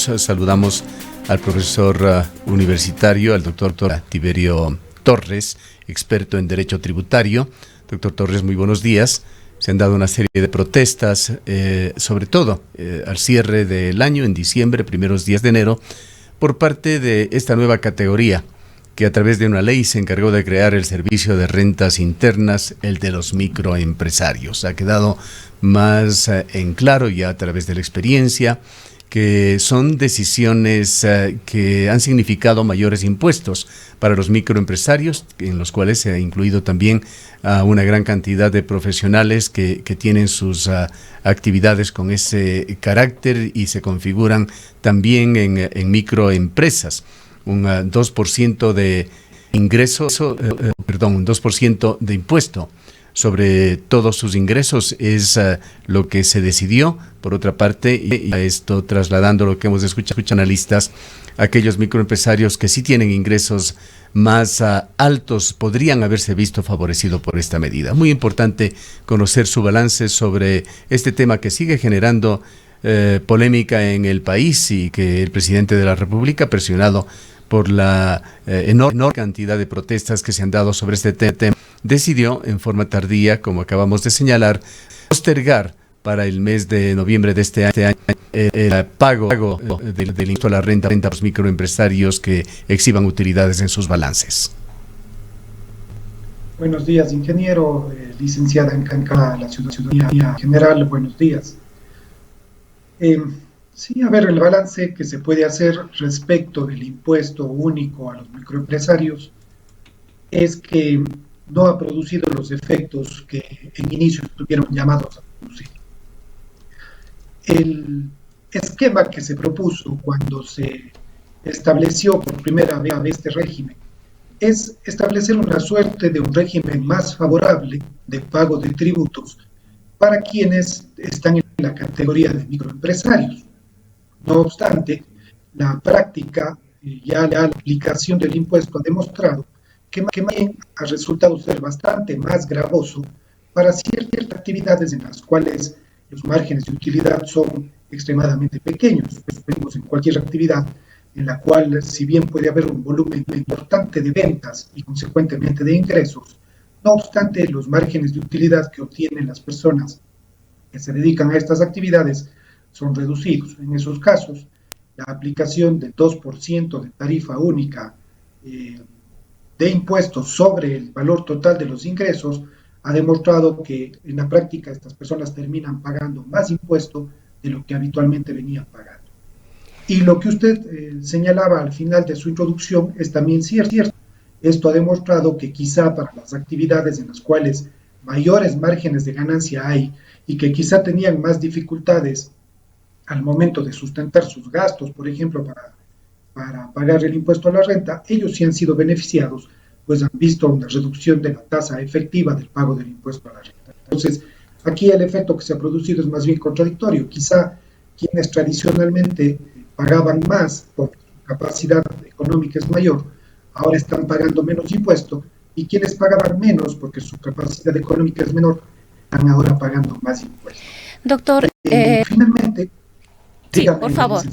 Saludamos al profesor universitario, al doctor Tiberio Torres, experto en Derecho Tributario. Doctor Torres, muy buenos días. Se han dado una serie de protestas, sobre todo al cierre del año, en diciembre, primeros días de enero, por parte de esta nueva categoría que a través de una ley se encargó de crear el servicio de rentas internas, el de los microempresarios. Ha quedado más en claro ya a través de la experiencia que son decisiones que han significado mayores impuestos para los microempresarios, en los cuales se ha incluido también a una gran cantidad de profesionales que tienen sus actividades con ese carácter y se configuran también en microempresas. Un 2% de ingresos, un 2% de impuesto sobre todos sus ingresos es lo que se decidió. Por otra parte, y a esto trasladando lo que hemos escuchado analistas, aquellos microempresarios que sí tienen ingresos más altos podrían haberse visto favorecidos por esta medida. Muy importante conocer su balance sobre este tema que sigue generando polémica en el país y que el presidente de la República, presionado por la enorme cantidad de protestas que se han dado sobre este tema, decidió en forma tardía, como acabamos de señalar, postergar para el mes de noviembre de este año el pago del impuesto a la renta a los microempresarios que exhiban utilidades en sus balances. Buenos días, ingeniero, licenciada en la ciudadanía general, buenos días. Sí, a ver, el balance que se puede hacer respecto del impuesto único a los microempresarios es que no ha producido los efectos que en inicio estuvieron llamados a producir. El esquema que se propuso cuando se estableció por primera vez este régimen es establecer una suerte de un régimen más favorable de pago de tributos para quienes están en la categoría de microempresarios. No obstante, la práctica, ya la aplicación del impuesto ha demostrado que más bien ha resultado ser bastante más gravoso para ciertas actividades en las cuales los márgenes de utilidad son extremadamente pequeños. Vemos en cualquier actividad en la cual, si bien puede haber un volumen importante de ventas y consecuentemente de ingresos, no obstante, los márgenes de utilidad que obtienen las personas que se dedican a estas actividades son reducidos. En esos casos, la aplicación del 2% de tarifa única de impuestos sobre el valor total de los ingresos ha demostrado que en la práctica estas personas terminan pagando más impuesto de lo que habitualmente venían pagando. Y lo que usted señalaba al final de su introducción es también cierto. Esto ha demostrado que quizá para las actividades en las cuales mayores márgenes de ganancia hay y que quizá tenían más dificultades al momento de sustentar sus gastos, por ejemplo, para pagar el impuesto a la renta, ellos sí han sido beneficiados, pues han visto una reducción de la tasa efectiva del pago del impuesto a la renta. Entonces, aquí el efecto que se ha producido es más bien contradictorio. Quizá quienes tradicionalmente pagaban más porque su capacidad económica es mayor, ahora están pagando menos impuesto, y quienes pagaban menos porque su capacidad económica es menor, están ahora pagando más impuestos. Doctor, finalmente, sí, por favor.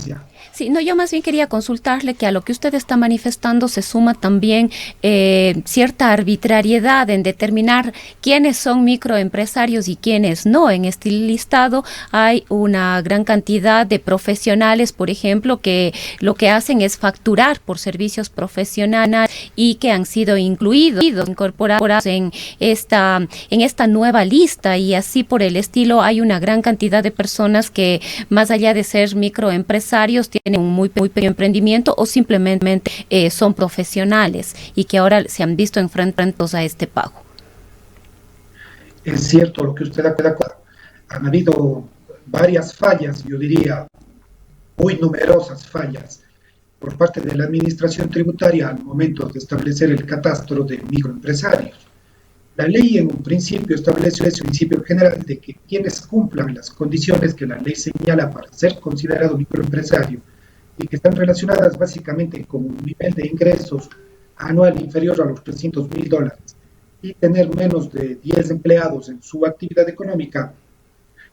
Sí, no, yo más bien quería consultarle que a lo que usted está manifestando se suma también cierta arbitrariedad en determinar quiénes son microempresarios y quiénes no. En este listado hay una gran cantidad de profesionales, por ejemplo, que lo que hacen es facturar por servicios profesionales y que han sido incorporados en esta nueva lista, y así por el estilo. Hay una gran cantidad de personas que, más allá de ser microempresarios, tienen un muy pequeño emprendimiento o simplemente son profesionales y que ahora se han visto enfrentados a este pago. Es cierto lo que usted ha acuerdo. Han habido varias fallas, yo diría, muy numerosas fallas por parte de la administración tributaria al momento de establecer el catastro de microempresarios. La ley en un principio estableció ese principio general de que quienes cumplan las condiciones que la ley señala para ser considerado microempresario y que están relacionadas básicamente con un nivel de ingresos anual inferior a los $300,000 y tener menos de 10 empleados en su actividad económica,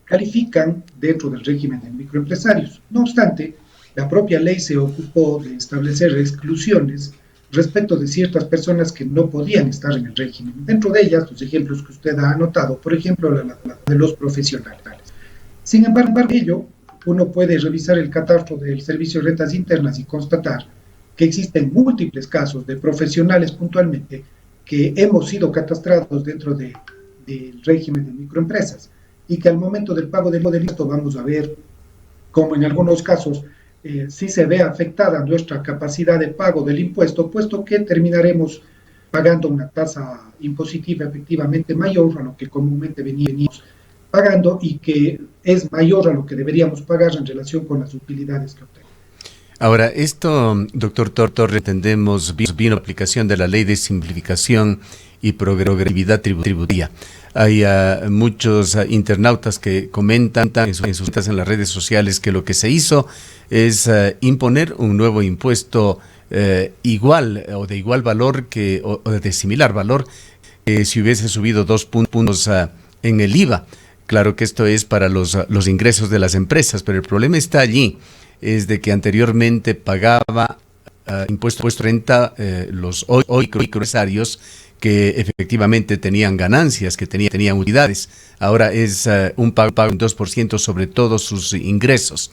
califican dentro del régimen de microempresarios. No obstante, la propia ley se ocupó de establecer exclusiones respecto de ciertas personas que no podían estar en el régimen. Dentro de ellas, los ejemplos que usted ha anotado, por ejemplo, la de los profesionales. Sin embargo, uno puede revisar el catastro del Servicio de Rentas Internas y constatar que existen múltiples casos de profesionales puntualmente que hemos sido catastrados dentro del régimen de microempresas y que al momento del pago del impuesto vamos a ver cómo en algunos casos sí se ve afectada nuestra capacidad de pago del impuesto, puesto que terminaremos pagando una tasa impositiva efectivamente mayor a lo que comúnmente veníamos pagando y que es mayor a lo que deberíamos pagar en relación con las utilidades que obtenemos. Ahora, esto, doctor Torres, entendemos, vino aplicación de la Ley de Simplificación y Progresividad Tributaria. Hay muchos internautas que comentan en sus cuentas en las redes sociales que lo que se hizo es imponer un nuevo impuesto igual o de igual valor o de similar valor que si hubiese subido 2 puntos en el IVA. Claro que esto es para los ingresos de las empresas, pero el problema está allí, es de que anteriormente pagaba impuesto de renta los hoy microempresarios que efectivamente tenían ganancias, que tenían utilidades. Ahora es un pago en 2% sobre todos sus ingresos.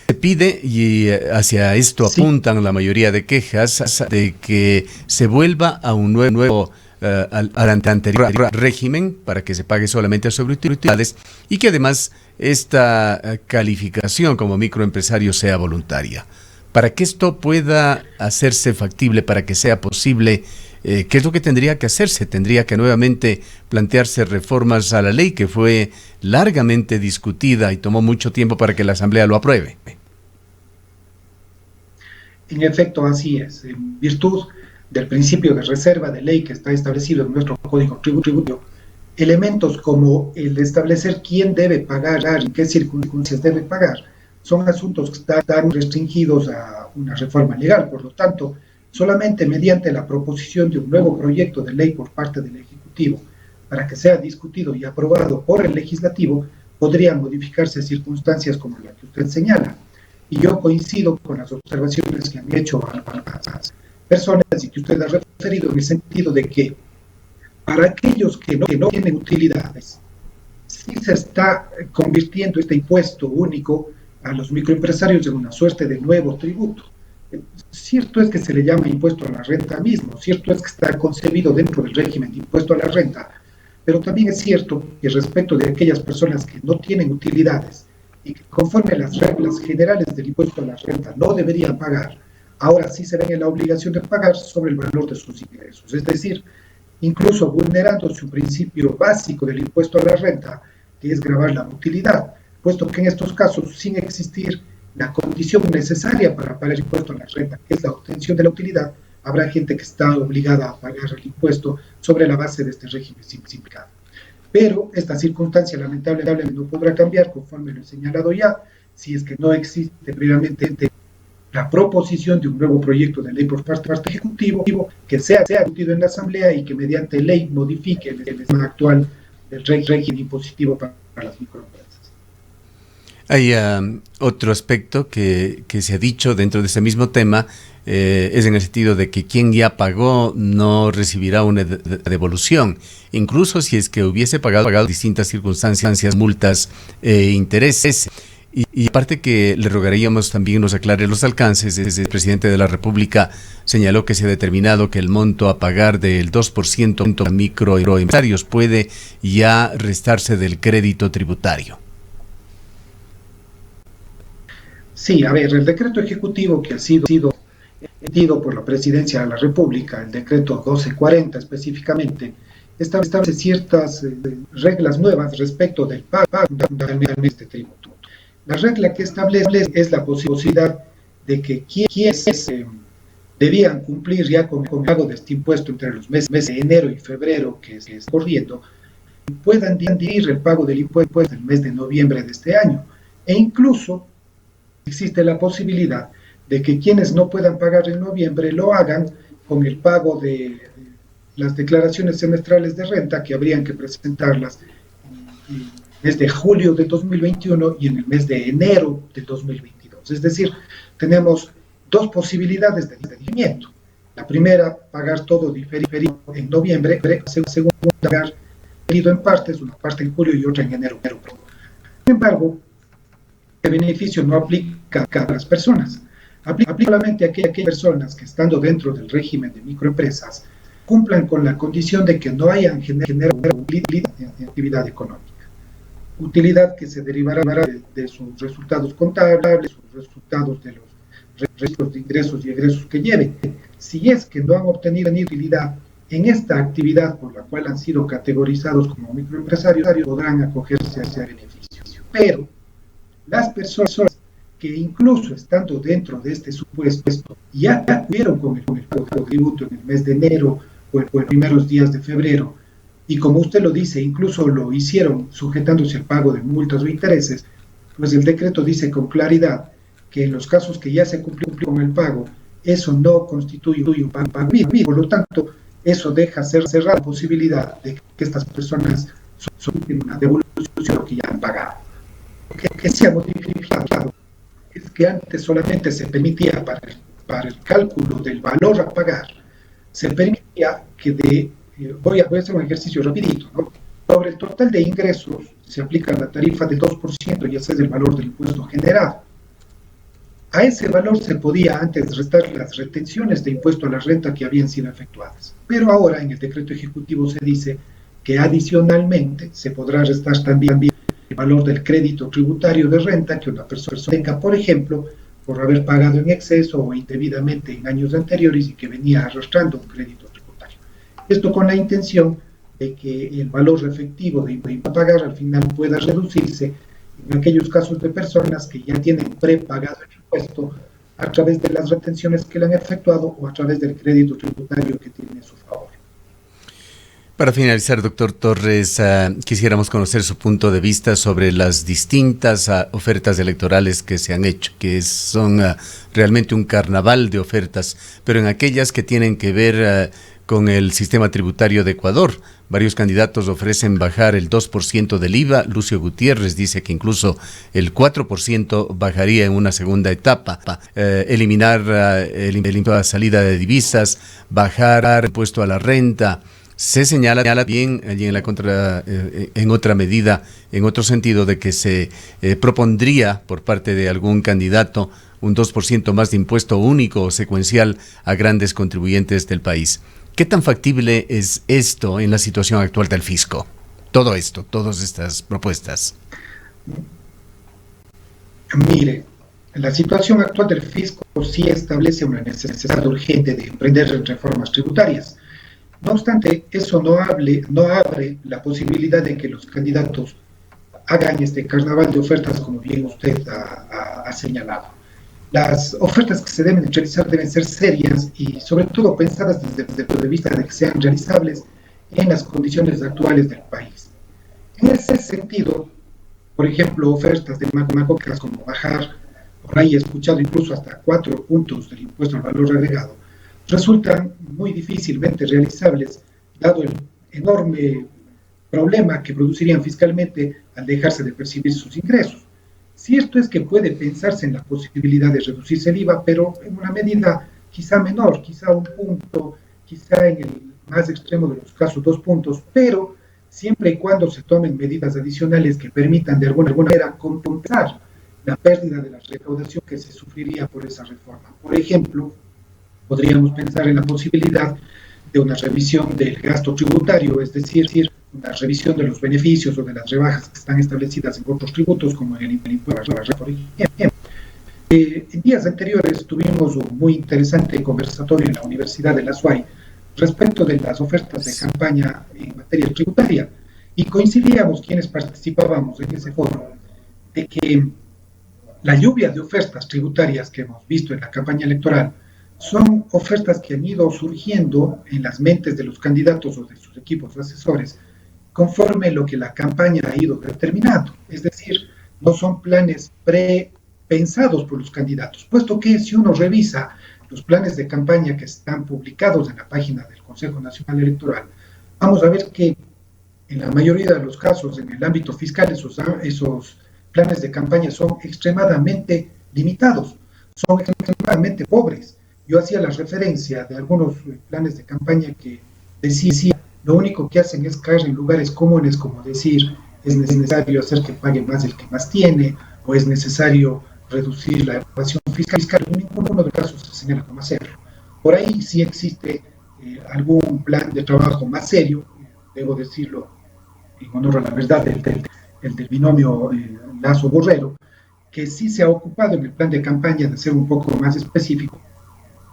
Se pide, y hacia esto apuntan la mayoría de quejas, de que se vuelva a un nuevo al anterior régimen para que se pague solamente sobre utilidades y que además esta calificación como microempresario sea voluntaria. Para que esto pueda hacerse factible, para que sea posible, ¿qué es lo que tendría que hacerse? Tendría que nuevamente plantearse reformas a la ley que fue largamente discutida y tomó mucho tiempo para que la Asamblea lo apruebe. En efecto, así es. En virtud del principio de reserva de ley que está establecido en nuestro Código Tributario, elementos como el establecer quién debe pagar y qué circunstancias debe pagar son asuntos que están restringidos a una reforma legal. Por lo tanto, solamente mediante la proposición de un nuevo proyecto de ley por parte del Ejecutivo, para que sea discutido y aprobado por el Legislativo, podrían modificarse circunstancias como la que usted señala. Y yo coincido con las observaciones que han hecho algunas personas y que usted ha referido en el sentido de que para aquellos que no tienen utilidades, sí se está convirtiendo este impuesto único a los microempresarios en una suerte de nuevo tributo. Cierto es que se le llama impuesto a la renta mismo, cierto es que está concebido dentro del régimen de impuesto a la renta, pero también es cierto que respecto de aquellas personas que no tienen utilidades y que conforme a las reglas generales del impuesto a la renta no deberían pagar, ahora sí se ven en la obligación de pagar sobre el valor de sus ingresos. Es decir, incluso vulnerándose un principio básico del impuesto a la renta, que es gravar la utilidad, puesto que en estos casos, sin existir la condición necesaria para pagar el impuesto a la renta, que es la obtención de la utilidad, habrá gente que está obligada a pagar el impuesto sobre la base de este régimen simplificado. Pero esta circunstancia lamentablemente no podrá cambiar conforme lo he señalado ya, si es que no existe previamente la proposición de un nuevo proyecto de ley por parte del Ejecutivo que sea discutido en la Asamblea y que mediante ley modifique el esquema actual del régimen impositivo para las microempresas. Hay otro aspecto que se ha dicho dentro de ese mismo tema, es en el sentido de que quien ya pagó no recibirá una devolución, incluso si es que hubiese pagado distintas circunstancias, multas e intereses. Y aparte que le rogaríamos también nos aclare los alcances. El presidente de la República señaló que se ha determinado que el monto a pagar del 2% a microempresarios puede ya restarse del crédito tributario. Sí, a ver, el decreto ejecutivo que ha sido emitido por la Presidencia de la República, el decreto 1240 específicamente, establece ciertas reglas nuevas respecto del pago de este tributo. La regla que establece es la posibilidad de que quienes debían cumplir ya con el pago de este impuesto entre los meses de enero y febrero que es corriendo, puedan dividir el pago del impuesto en el mes de noviembre de este año. E incluso existe la posibilidad de que quienes no puedan pagar en noviembre lo hagan con el pago de las declaraciones semestrales de renta que habrían que presentarlas en el mes de julio de 2021 y en el mes de enero de 2022. anticipados. Es decir, tenemos dos posibilidades de diferimiento. La primera, pagar todo diferido en noviembre. La segunda, pagar diferido en partes, una parte en julio y otra en enero. Sin embargo, el beneficio no aplica a cada las personas. Aplica solamente a aquellas personas que, estando dentro del régimen de microempresas, cumplan con la condición de que no hayan generado utilidad en actividad económica. Utilidad que se derivará de sus resultados contables, sus resultados de los registros de ingresos y egresos que lleven. Si es que no han obtenido utilidad en esta actividad por la cual han sido categorizados como microempresarios, podrán acogerse a ese beneficio. Pero las personas que, incluso estando dentro de este supuesto, ya cumplieron con el pago de tributo en el mes de enero o en los primeros días de febrero, y como usted lo dice, incluso lo hicieron sujetándose al pago de multas o intereses, pues el decreto dice con claridad que en los casos que ya se cumplió con el pago, eso no constituye un pago vivo. Por lo tanto, eso deja cerrada la posibilidad de que estas personas soliciten una devolución que ya han pagado. Que se ha modificado es que antes solamente se permitía para el cálculo del valor a pagar, se permitía que voy a hacer un ejercicio rapidito, ¿no? Sobre el total de ingresos se aplica la tarifa del 2%, ya sea del valor del impuesto generado. A ese valor se podía antes restar las retenciones de impuesto a la renta que habían sido efectuadas. Pero ahora en el decreto ejecutivo se dice que adicionalmente se podrá restar también el valor del crédito tributario de renta que una persona tenga, por ejemplo, por haber pagado en exceso o indebidamente en años anteriores y que venía arrastrando un crédito tributario. Esto con la intención de que el valor efectivo de pagar al final pueda reducirse en aquellos casos de personas que ya tienen prepagado el impuesto a través de las retenciones que le han efectuado o a través del crédito tributario que tiene a su favor. Para finalizar, doctor Torres, quisiéramos conocer su punto de vista sobre las distintas ofertas electorales que se han hecho, que son realmente un carnaval de ofertas, pero en aquellas que tienen que ver con el sistema tributario de Ecuador. Varios candidatos ofrecen bajar el 2% del IVA. Lucio Gutiérrez dice que incluso el 4% bajaría en una segunda etapa. Eliminar el impuesto a salida de divisas, bajar el impuesto a la renta. Se señala bien allí en otra medida, en otro sentido, de que se propondría por parte de algún candidato un 2% más de impuesto único o secuencial a grandes contribuyentes del país. ¿Qué tan factible es esto en la situación actual del fisco? Todo esto, todas estas propuestas. Mire, la situación actual del fisco sí establece una necesidad urgente de emprender reformas tributarias. No obstante, eso no abre la posibilidad de que los candidatos hagan este carnaval de ofertas, como bien usted ha señalado. Las ofertas que se deben realizar deben ser serias y sobre todo pensadas desde el punto de vista de que sean realizables en las condiciones actuales del país. En ese sentido, por ejemplo, ofertas de demagógicas como bajar, por ahí he escuchado incluso hasta 4 puntos del impuesto al valor agregado, resultan muy difícilmente realizables, dado el enorme problema que producirían fiscalmente al dejarse de percibir sus ingresos. Cierto es que puede pensarse en la posibilidad de reducirse el IVA, pero en una medida quizá menor, quizá un punto, quizá en el más extremo de los casos 2 puntos, pero siempre y cuando se tomen medidas adicionales que permitan de alguna manera compensar la pérdida de la recaudación que se sufriría por esa reforma. Por ejemplo, podríamos pensar en la posibilidad de una revisión del gasto tributario, es decir, una revisión de los beneficios o de las rebajas que están establecidas en otros tributos, como en el impuesto a la renta, por ejemplo. En días anteriores tuvimos un muy interesante conversatorio en la Universidad de la SUAY respecto de las ofertas de campaña en materia tributaria, y coincidíamos quienes participábamos en ese foro de que la lluvia de ofertas tributarias que hemos visto en la campaña electoral son ofertas que han ido surgiendo en las mentes de los candidatos o de sus equipos asesores conforme lo que la campaña ha ido determinando. Es decir, no son planes prepensados por los candidatos, puesto que si uno revisa los planes de campaña que están publicados en la página del Consejo Nacional Electoral, vamos a ver que en la mayoría de los casos en el ámbito fiscal esos planes de campaña son extremadamente limitados, son extremadamente pobres. Yo hacía la referencia de algunos planes de campaña que decía, lo único que hacen es caer en lugares comunes, como decir, es necesario hacer que pague más el que más tiene, o es necesario reducir la evasión fiscal. En ninguno de los casos se señala cómo hacerlo. Por ahí sí existe algún plan de trabajo más serio, debo decirlo en honor a la verdad, el del binomio Lazo-Borrero, que sí se ha ocupado en el plan de campaña de ser un poco más específico,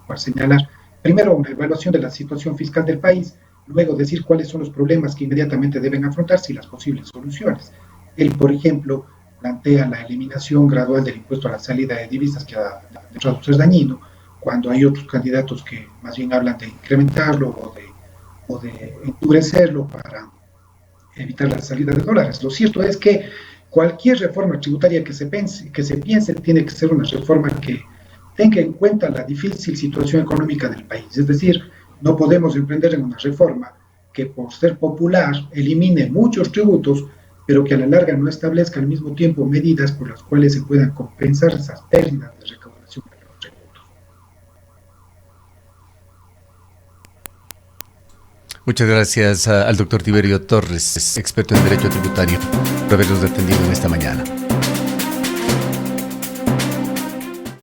para señalar, primero, una evaluación de la situación fiscal del país, luego decir cuáles son los problemas que inmediatamente deben afrontarse y las posibles soluciones. Él, por ejemplo, plantea la eliminación gradual del impuesto a la salida de divisas, que ha demostrado ser dañino, cuando hay otros candidatos que más bien hablan de incrementarlo o de endurecerlo para evitar la salida de dólares. Lo cierto es que cualquier reforma tributaria que se piense tiene que ser una reforma que tenga en cuenta la difícil situación económica del país. Es decir, no podemos emprender en una reforma que por ser popular elimine muchos tributos, pero que a la larga no establezca al mismo tiempo medidas por las cuales se puedan compensar esas pérdidas de recaudación de los tributos. Muchas gracias al doctor Tiberio Torres, experto en Derecho Tributario, por habernos atendido en esta mañana.